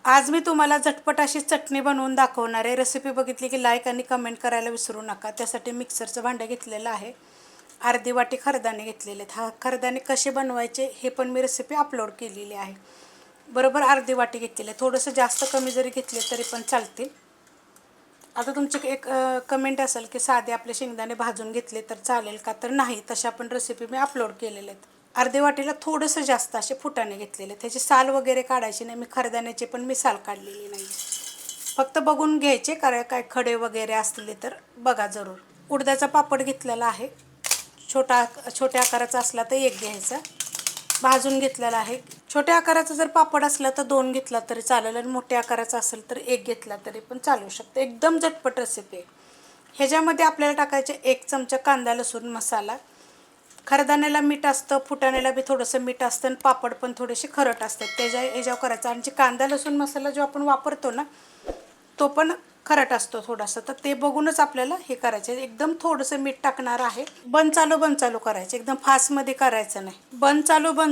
आज मी तुम्हाला झटपट अशी चटणी बनवून दाखवणार आहे। रेसिपी बघितली की लाईक आणि कमेंट करायला विसरू नका। त्यासाठी मिक्सरचं भांडं घेतलेलं आहे। अर्धी वाटी खरदाणे घेतलेले आहेत। हा खरदाणे कसे बनवायचे हे पण मी रेसिपी अपलोड केलेली आहे। बरोबर अर्धी वाटी घेतलेले, थोडंसं जास्त कमी जरी घेतले तरी पण चालतील। आता तुमची एक कमेंट असेल की साधे आपले शेंगदाणे भाजून घेतले तर चालेल का, तर नाही, तशा पण रेसिपी मी अपलोड केलेल्या आहेत। अर्धे वाटीला थोडंसं जास्त असे फुटाणे घेतलेले, त्याची साल वगैरे काढायची नाही। मी खरदाण्याची पण मी साल काढलेली नाही, फक्त बघून घ्यायचे, कारण काय खडे वगैरे असले तर बघा जरूर। उडदाचा पापड घेतलेला आहे, छोट्या आकाराचा असला तर एक घ्यायचा, भाजून घेतलेला आहे। छोट्या आकाराचा जर पापड असला तर 2 घेतला तरी चालेल, आणि मोठ्या आकाराचा असेल तर 1 घेतला तरी पण चालू शकते। एकदम झटपट रेसिपी आहे। ह्याच्यामध्ये आपल्याला टाकायचे 1 चमचा कांदा लसूण मसाला। खरदाण्याला मीठ असतं, फुटाण्याला बी थोडंसं मीठ असतं, आणि पापड पण थोडेसे खरट असतात, ह्याच्यावर करायचं। आणि जे कांदा लसूण मसाला जो आपण वापरतो ना, तो पण खरट असतो थोडासा, तर ते बघूनच आपल्याला हे करायचं। एकदम थोडंसं मीठ टाकणार आहे। बंद चालू करायचं, एकदम फास्टमध्ये करायचं नाही। बंद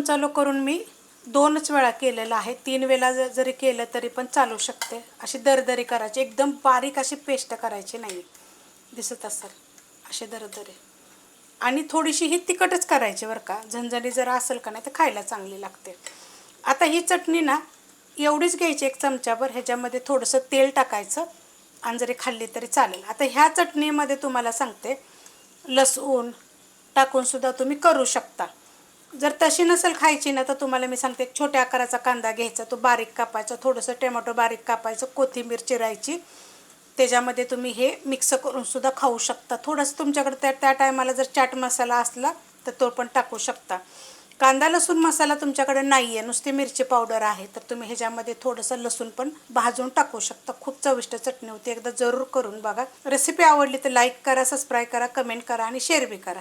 चालू करून मी 2च वेळा केलेलं आहे। 3 वेळा जरी केलं तरी पण चालू शकते। अशी दरदरी करायची, एकदम बारीक अशी पेस्ट करायची नाही, दिसत असेल अशी दरदरी। आणि थोडीशी ही तिखटच करायची बरं का, झणझणी जरा असेल का नाही तर खायला चांगली लागते। आता ही चटणी ना एवढीच घ्यायची 1 चमचाभर, ह्याच्यामध्ये थोडंसं तेल टाकायचं आणि जरी खाल्ली तरी चालेल। आता ह्या चटणीमध्ये तुम्हाला सांगते, लसूण टाकूनसुद्धा तुम्ही करू शकता। जर तशी नसेल खायची ना, तर तुम्हाला मी सांगते, एक छोट्या आकाराचा कांदा घ्यायचा, तो बारीक कापायचा, थोडंसं टोमॅटो बारीक कापायचं, कोथिंबीर चिरायची, त्याच्यामध्ये तुम्ही हे मिक्स करूनसुद्धा खाऊ शकता। थोडंसं तुमच्याकडे त्या टायमाला जर चाट मसाला असला तर तो पण टाकू शकता। कांदा लसूण मसाला तुमच्याकडे नाही आहे, नुसती मिरची पावडर आहे, तर तुम्ही ह्याच्यामध्ये थोडंसं लसूण पण भाजून टाकू शकता। खूप चविष्ट चटणी होती, एकदा जरूर करून बघा। रेसिपी आवडली तर लाईक करा, सबस्क्राईब करा, कमेंट करा आणि शेअर बी करा।